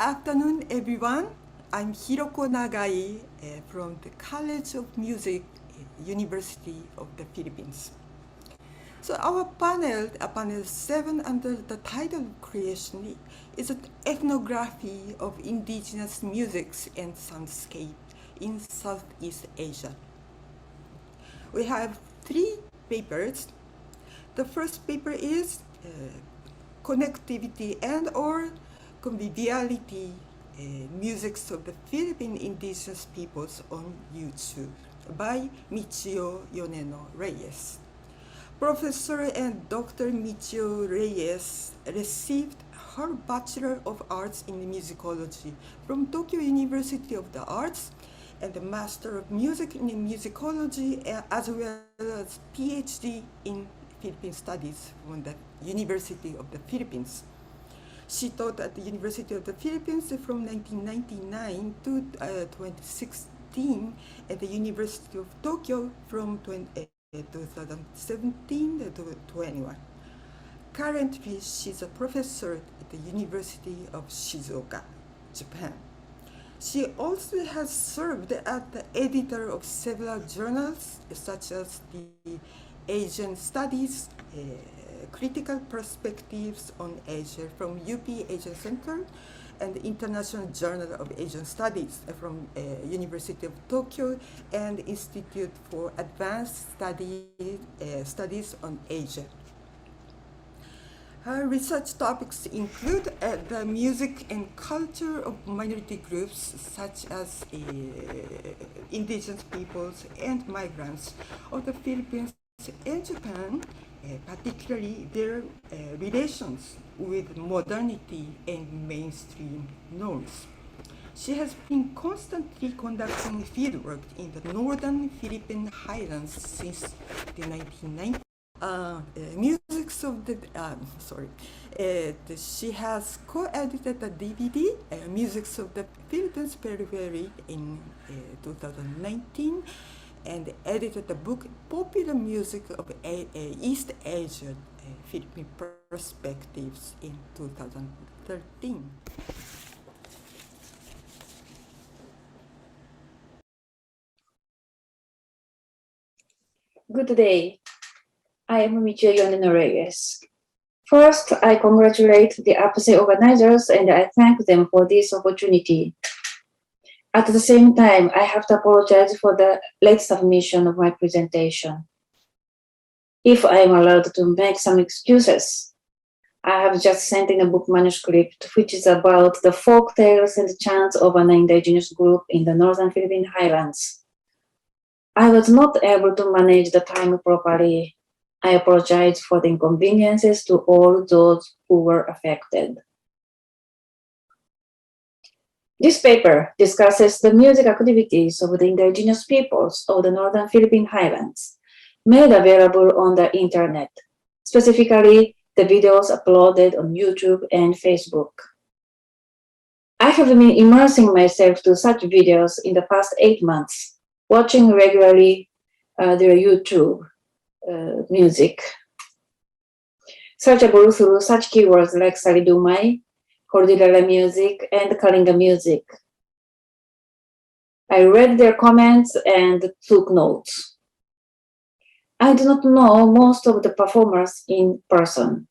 afternoon, everyone. I'm Hiroko Nagai from the College of Music, University of the Philippines. So our panel 7 under the title Creation is an ethnography of indigenous musics and soundscape in Southeast Asia. We have 3 papers. The first paper is Connectivity and or Conviviality, Musics of the Philippine Indigenous Peoples on YouTube by Michiyo Yoneno-Reyes. Professor and Dr. Michiyo Reyes received her Bachelor of Arts in Musicology from Tokyo University of the Arts and the Master of Music in Musicology, as well as PhD in Philippine Studies from the University of the Philippines. She taught at the University of the Philippines from 1999 to 2016 at the University of Tokyo from 2017 to 21. Currently, she's a professor at the University of Shizuoka, Japan. She also has served as the editor of several journals, such as the Asian Studies, Critical Perspectives on Asia from UP Asian Center, and the International Journal of Asian Studies from University of Tokyo and Institute for Advanced Studies on Asia. Her research topics include the music and culture of minority groups such as indigenous peoples and migrants of the Philippines and Japan, particularly their relations with modernity and mainstream norms. She has been constantly conducting fieldwork in the northern Philippine highlands since the 1990s. She has co-edited the DVD, Musics of the Philippines Periphery in 2019, and edited the book Popular Music of East Asia, Philippine Perspectives in 2013. Good day. I am Michiyo Yoneno-Reyes. First, I congratulate the APSE organizers and I thank them for this opportunity. At the same time, I have to apologize for the late submission of my presentation. If I am allowed to make some excuses, I have just sent in a book manuscript which is about the folk tales and chants of an indigenous group in the northern Philippine highlands. I was not able to manage the time properly. I apologize for the inconveniences to all those who were affected. This paper discusses the music activities of the indigenous peoples of the northern Philippine highlands, made available on the internet, specifically the videos uploaded on YouTube and Facebook. I have been immersing myself to such videos in the past 8 months, watching regularly their YouTube music, searchable through such keywords like Salidumay, Cordillera music, and Kalinga music. I read their comments and took notes. I do not know most of the performers in person.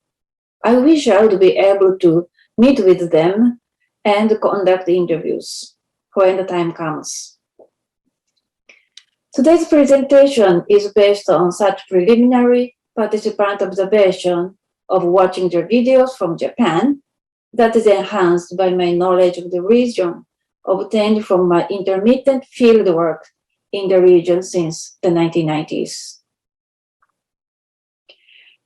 I wish I would be able to meet with them and conduct interviews when the time comes. Today's presentation is based on such preliminary participant observation of watching their videos from Japan that is enhanced by my knowledge of the region obtained from my intermittent field work in the region since the 1990s.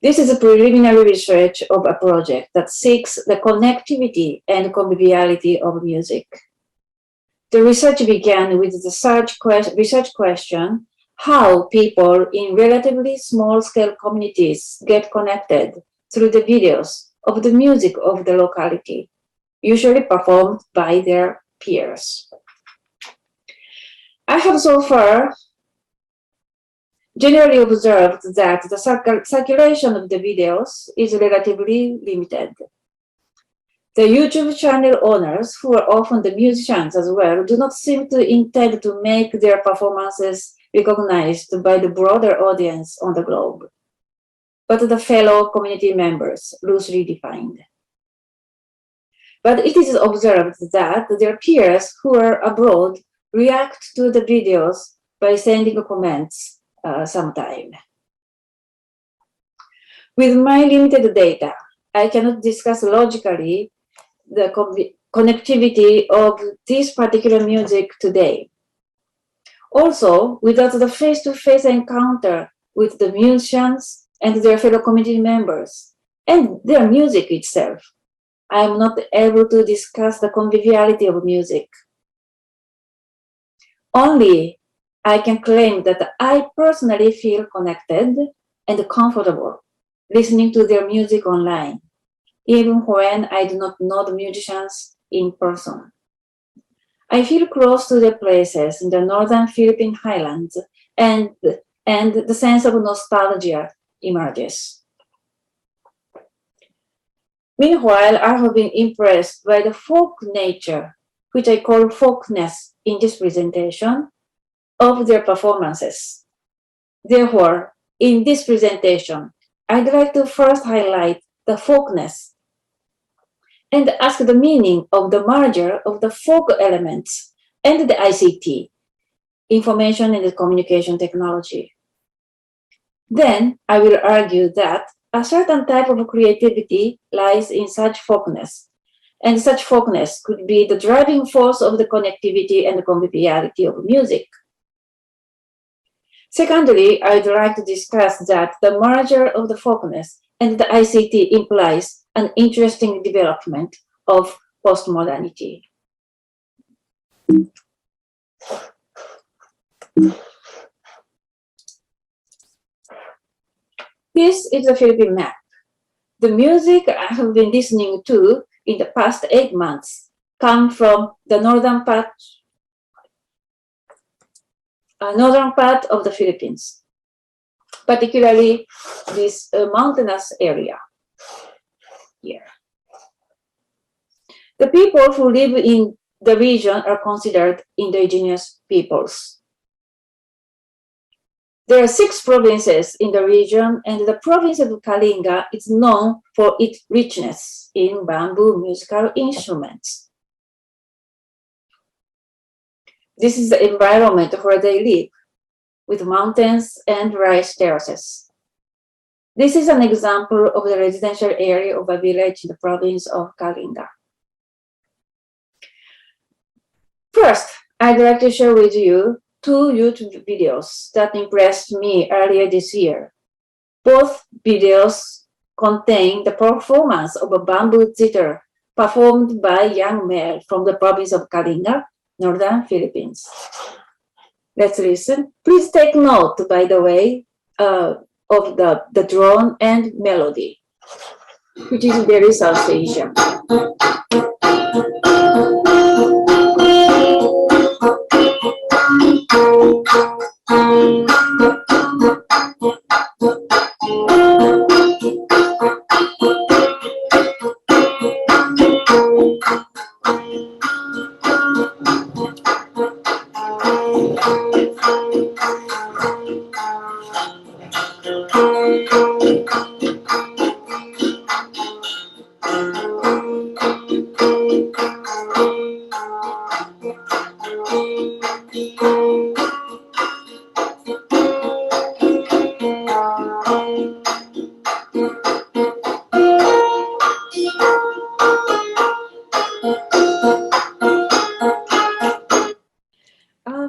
This is a preliminary research of a project that seeks the connectivity and conviviality of music. The research began with the research question, how people in relatively small-scale communities get connected through the videos of the music of the locality, usually performed by their peers. I have so far generally observed that the circulation of the videos is relatively limited. The YouTube channel owners, who are often the musicians as well, do not seem to intend to make their performances recognized by the broader audience on the globe, but the fellow community members, loosely defined. But it is observed that their peers who are abroad react to the videos by sending comments sometime. With my limited data, I cannot discuss logically the connectivity of this particular music today. Also, without the face-to-face encounter with the musicians and their fellow community members and their music itself, I am not able to discuss the conviviality of music. Only I can claim that I personally feel connected and comfortable listening to their music online, even when I do not know the musicians in person. I feel close to the places in the northern Philippine highlands, and the sense of nostalgia emerges. Meanwhile, I have been impressed by the folk nature, which I call folkness in this presentation, of their performances. Therefore, in this presentation, I'd like to first highlight the folkness and ask the meaning of the merger of the folk elements and the ICT, information and communication technology. Then I will argue that a certain type of creativity lies in such folkness, and such folkness could be the driving force of the connectivity and the conviviality of music. Secondly, I'd like to discuss that the merger of the folkness and the ICT implies an interesting development of postmodernity. This is a Philippine map. The music I have been listening to in the past 8 months come from the northern part of the Philippines, particularly this mountainous area here. The people who live in the region are considered indigenous peoples. There are 6 provinces in the region, and the province of Kalinga is known for its richness in bamboo musical instruments. This is the environment where they live, with mountains and rice terraces. This is an example of the residential area of a village in the province of Kalinga. First, I'd like to share with you 2 YouTube videos that impressed me earlier this year. Both videos contain the performance of a bamboo zither performed by a young male from the province of Kalinga, northern Philippines. Let's listen. Please take note, by the way, of the drone and melody, which is very South Asian.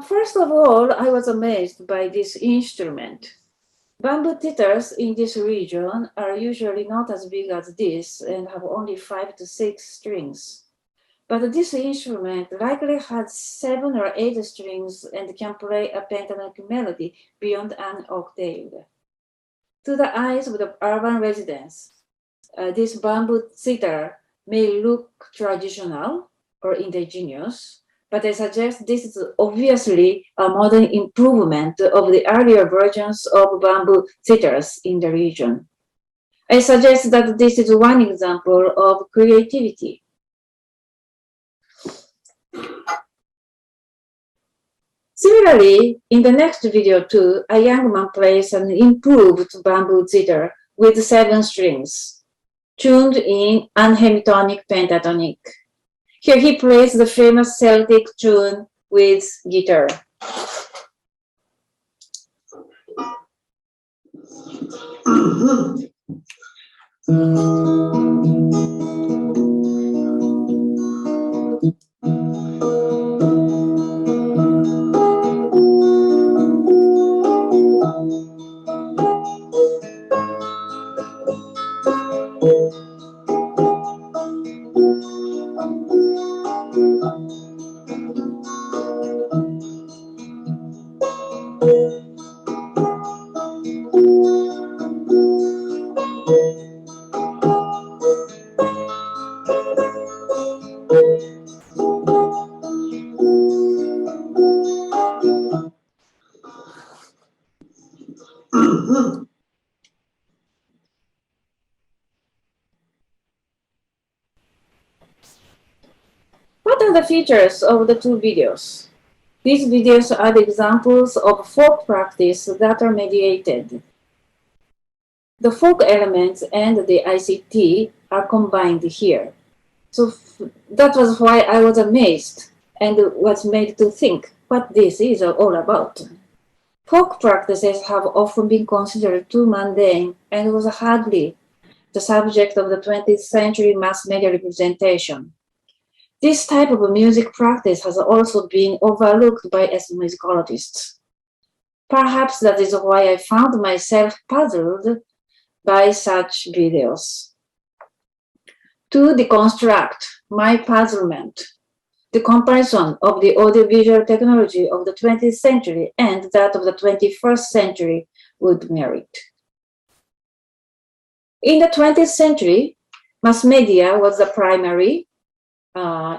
First of all, I was amazed by this instrument. Bamboo zithers in this region are usually not as big as this and have only 5 to 6 strings. But this instrument likely has 7 or 8 strings and can play a pentatonic melody beyond an octave. To the eyes of the urban residents, this bamboo zither may look traditional or indigenous, but I suggest this is obviously a modern improvement of the earlier versions of bamboo zithers in the region. I suggest that this is one example of creativity. Similarly, in the next video too, a young man plays an improved bamboo zither with 7 strings, tuned in unhemitonic pentatonic. Here he plays the famous Celtic tune with guitar. What are the features of the 2 videos? These videos are the examples of folk practice that are mediated. The folk elements and the ICT are combined here. So that was why I was amazed and was made to think what this is all about. Folk practices have often been considered too mundane and was hardly the subject of the 20th century mass media representation. This type of music practice has also been overlooked by ethnomusicologists. Perhaps that is why I found myself puzzled by such videos. To deconstruct my puzzlement, the comparison of the audiovisual technology of the 20th century and that of the 21st century would merit. In the 20th century, mass media was the primary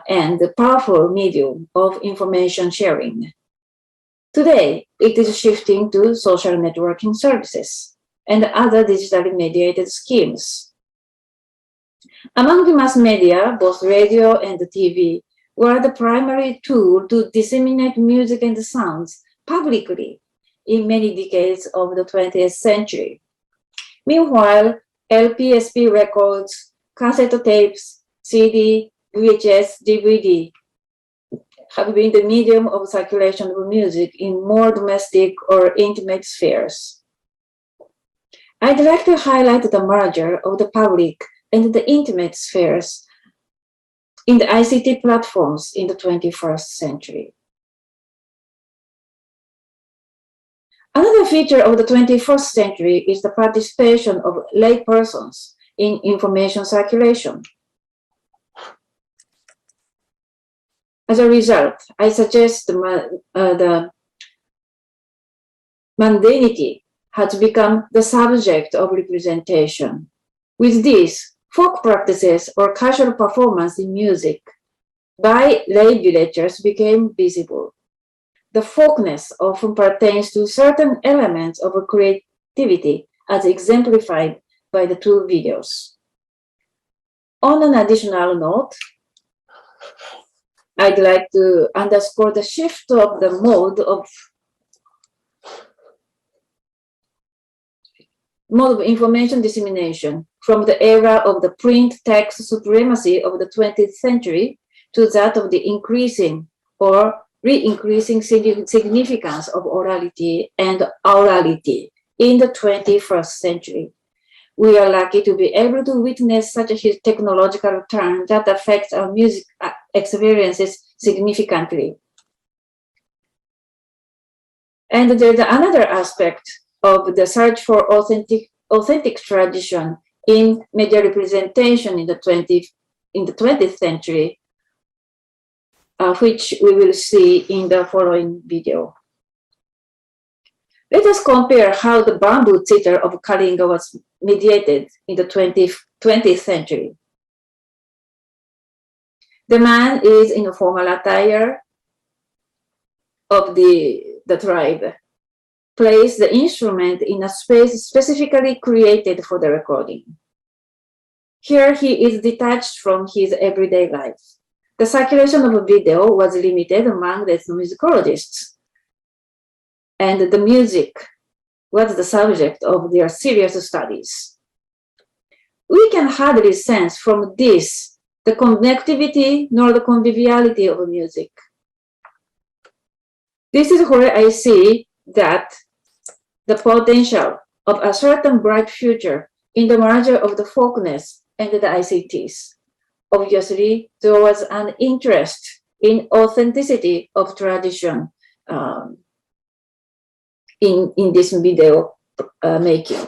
and the powerful medium of information sharing. Today, it is shifting to social networking services and other digitally mediated schemes. Among the mass media, both radio and TV were the primary tool to disseminate music and sounds publicly in many decades of the 20th century. Meanwhile, LPSP records, cassette tapes, CD, VHS, DVD have been the medium of circulation of music in more domestic or intimate spheres. I'd like to highlight the merger of the public and the intimate spheres in the ICT platforms in the 21st century. Another feature of the 21st century is the participation of laypersons in information circulation. As a result, I suggest the mundanity has become the subject of representation. With this, folk practices or casual performance in music by lay villagers became visible. The folkness often pertains to certain elements of creativity as exemplified by the 2 videos. On an additional note, I'd like to underscore the shift of the mode of information dissemination from the era of the print text supremacy of the 20th century to that of the increasing or re-increasing significance of orality and aurality in the 21st century. We are lucky to be able to witness such a technological turn that affects our music experiences significantly. And there's another aspect of the search for authentic tradition in media representation in the 20th century, which we will see in the following video. Let us compare how the bamboo theater of Kalinga was mediated in the 20th century. The man is in a formal attire of the tribe, plays the instrument in a space specifically created for the recording. Here he is detached from his everyday life. The circulation of a video was limited among the ethnomusicologists. and the music was the subject of their serious studies. We can hardly sense from this the connectivity nor the conviviality of music. This is where I see that the potential of a certain bright future in the merger of the folkness and the ICTs. Obviously, there was an interest in authenticity of tradition in this video making.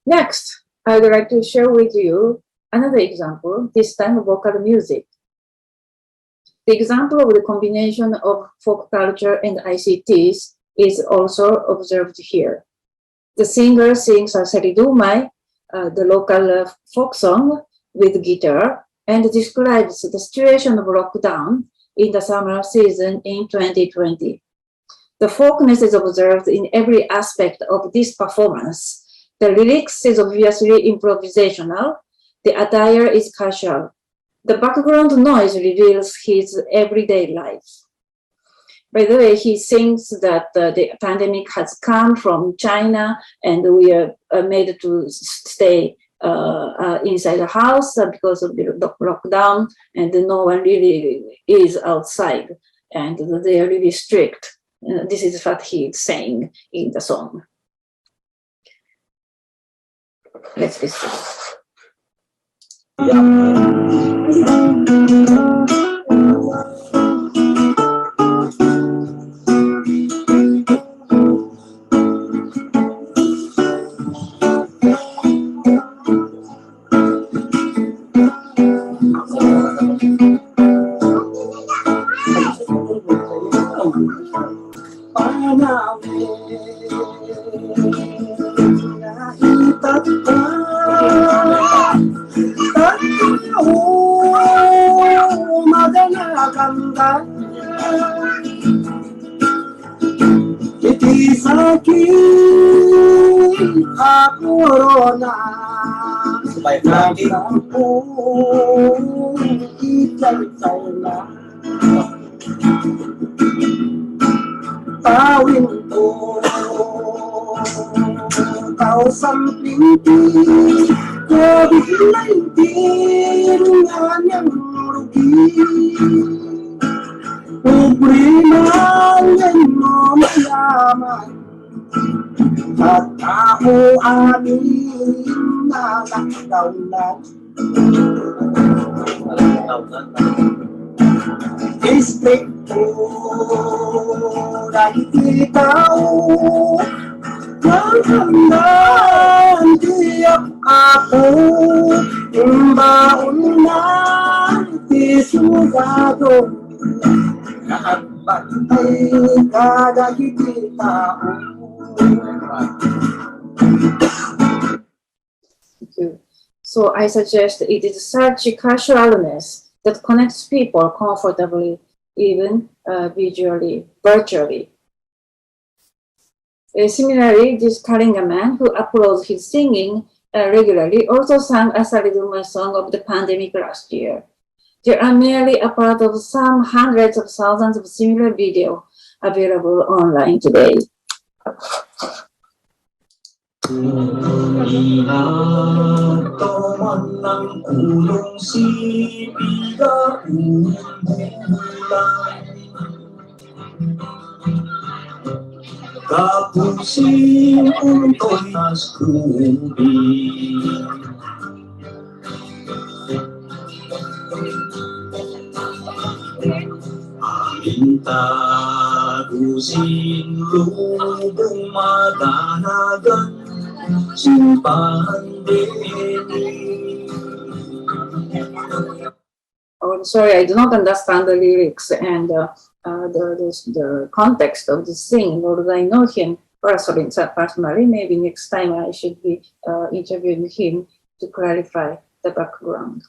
Next, I would like to share with you another example, this time vocal music. The example of the combination of folk culture and ICTs is also observed here. The singer sings a seridumai, the local folk song with guitar, and describes the situation of lockdown in the summer season in 2020. The folkness is observed in every aspect of this performance. The lyrics is obviously improvisational. The attire is casual. The background noise reveals his everyday life. By the way, he sings that the pandemic has come from China and we are made to stay inside the house because of the lockdown, and no one really is outside, and they are really strict. This is what he's saying in the song. Let's listen. So I suggest it is such casualness that connects people comfortably, even visually, virtually. Similarly, this Kalinga man who uploads his singing regularly also sang a Sariduma song of the pandemic last year. There are merely a part of some hundreds of thousands of similar videos available online today. Ingat man ng kulong si Pigaun Bulan Kapusin untoy nas kubi Tagusin lubong madanagan simbahan beni. Oh, I'm sorry, I do not understand the lyrics and the context of the singing, although I know him personally. Maybe next time I should be interviewing him to clarify the background.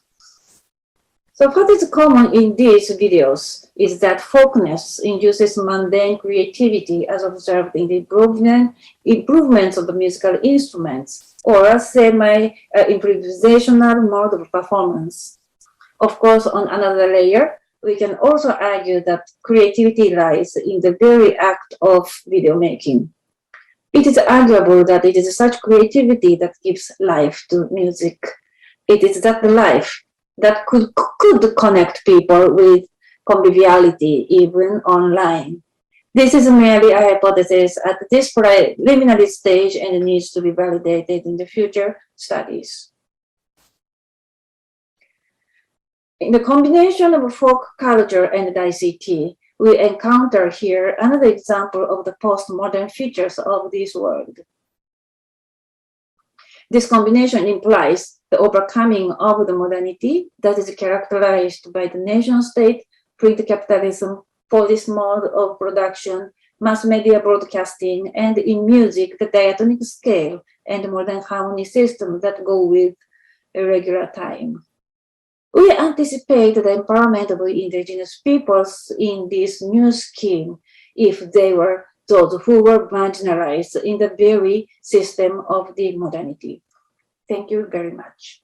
So what is common in these videos is that folkness induces mundane creativity as observed in the improvements of the musical instruments or a semi-improvisational mode of performance. Of course, on another layer, we can also argue that creativity lies in the very act of video making. It is arguable that it is such creativity that gives life to music. It is that life that could connect people with conviviality, even online. This is merely a hypothesis at this preliminary stage and needs to be validated in the future studies. In the combination of folk culture and ICT, we encounter here another example of the postmodern features of this world. This combination implies the overcoming of the modernity that is characterized by the nation-state, print capitalism, police mode of production, mass media broadcasting, and in music, the diatonic scale and modern harmony system that go with irregular time. We anticipate the empowerment of indigenous peoples in this new scheme if they were those who were marginalized in the very system of the modernity. Thank you very much.